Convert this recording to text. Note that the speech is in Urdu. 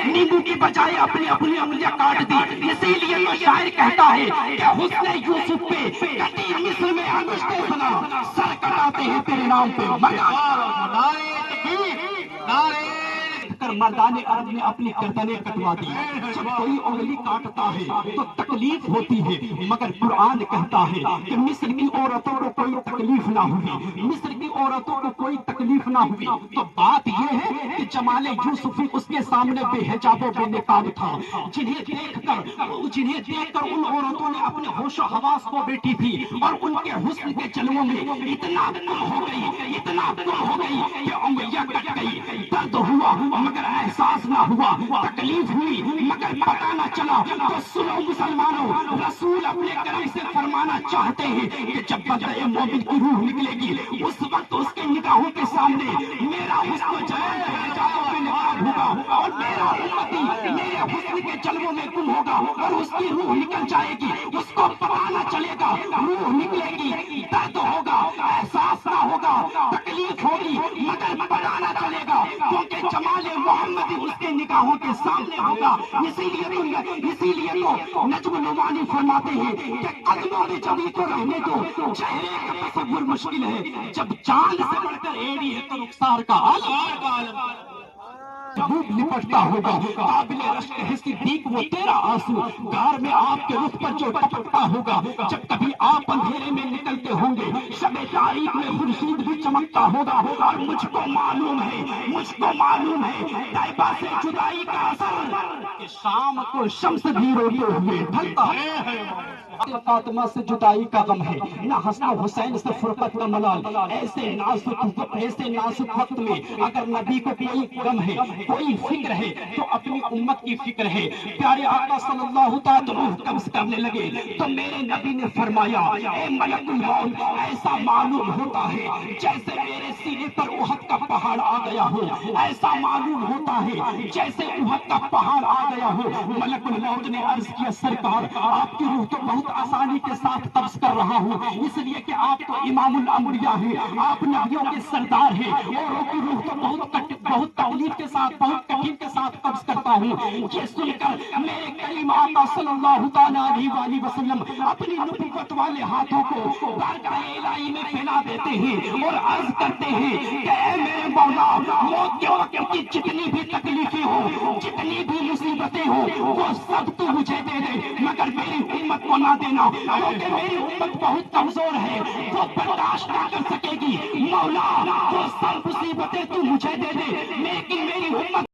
نیمبو کی بجائے اپنی انگلیاں کاٹ دی. اسی لیے تو شاعر کہتا ہے کہ حسن یوسف پہ کٹی مصر میں انگشتیں سنا, سر کٹاتے ہیں تیرے نام پہ. مردان عرب نے اپنی گردنیں کٹوا دی. جب کوئی انگلی کاٹتا ہے تو تکلیف ہوتی ہے, مگر قرآن کہتا ہے کہ مصر کی عورتوں کو کوئی تکلیف نہ ہوئی, مصر کی عورتوں کو کوئی تکلیف نہ ہوئی. تو بات یہ ہے کہ جمال یوسفی اس کے سامنے بے حجاب و بے نقاب تھا, جنہیں دیکھ کر ان عورتوں نے اپنے ہوش و حواس کو بیٹھی تھی اور ان کے حسن کے جلووں میں اتنا گم ہو گئی کہ انگلیاں کٹ گئی. درد ہوا مگر احساس نہ ہوا, تکلیف ہوئی مگر پتہ نہ چلا. تو سنو مسلمانوں, رسول اپنے کرم سے فرمانا چاہتے ہیں کہ جب بدن مومن کی روح نکلے گی اس وقت اس کے نگاہوں کے سامنے میرا حسن ہوگا اور میرا امتی میرے حسن کے جلووں میں گم ہوگا اور اس کی روح نکل جائے گی. اس کو پتہ نہ چلے گا, روح نکلے گی, درد ہوگا, احساس نہ ہوگا, تکلیف ہوگی مگر پتہ نہ چلے گا, کیونکہ جمال محمد اس کے نگاہوں کے سامنے ہوگا. اسی لیے تو نجم نعمانی فرماتے ہیں کہ قدموں میں جبھی تو رہنے دو, چہرے کا تصور مشکل ہے, جب چاند سے بڑھ کر ایڑی ہے تو رخسار کا عالم لپٹتا ہوگا. قابل رشک ہے صدیق وہ تیرا آنسو, گار میں آپ کے رخ پر جو ٹپکتا ہوگا. جب کبھی آپ اندھیرے میں نکلتے ہوں گے شب تاریخ میں خورشید بھی چمکتا ہوگا. اور مجھ کو معلوم ہے طیبہ سے جدائی کا اثر کہ شام کو شمس بھی روتے ہوئے ڈھلتا ہے. فاطمہ سے جدائی کا غم ہے, نہ حسن حسین سے فرقت کا ملال. ایسے نازک وقت میں اگر نبی کو کوئی غم ہے, کوئی فکر ہے تو اپنی امت کی فکر ہے. پیارے آقا صلی اللہ تعالی روح قبض کرنے لگے تو میرے نبی نے فرمایا, اے ملک الموت, ایسا معلوم ہوتا ہے جیسے میرے سینے پر احد کا پہاڑ آ گیا ہو, ایسا معلوم ہوتا ہے جیسے احد کا پہاڑ آ گیا ہو. ملک الموت نے عرض کیا, سرکار آپ کی روح تو بہت آسانی کے ساتھ قبض کر رہا ہوں, اس لیے کہ آپ تو امام الانبیاء ہیں, آپ نبیوں کے سردار ہیں, اوروں کی روح تو بہت تکلیف کے ساتھ, بہت کٹھن کے ساتھ قبض کرتا ہوں. یہ سن کر میرے کریم آقا صلی اللہ تعالیٰ علیہ وسلم اپنی نبوت والے ہاتھوں کو بارگاہ الہی میں پھیلا دیتے ہیں اور عرض کرتے ہیں کہ اے میرے مولا, موت کے وقت کی جتنی بھی تکلیفیں ہوں, جتنی بھی مصیبتیں ہوں, وہ سب تو مجھے دے دے, مگر میری امت کو نہ دینا, کیونکہ میری امت بہت کمزور ہے, وہ برداشت نہ کر سکے گی. مولا وہ سب مصیبتیں تو مجھے دے دے, لیکن میری امت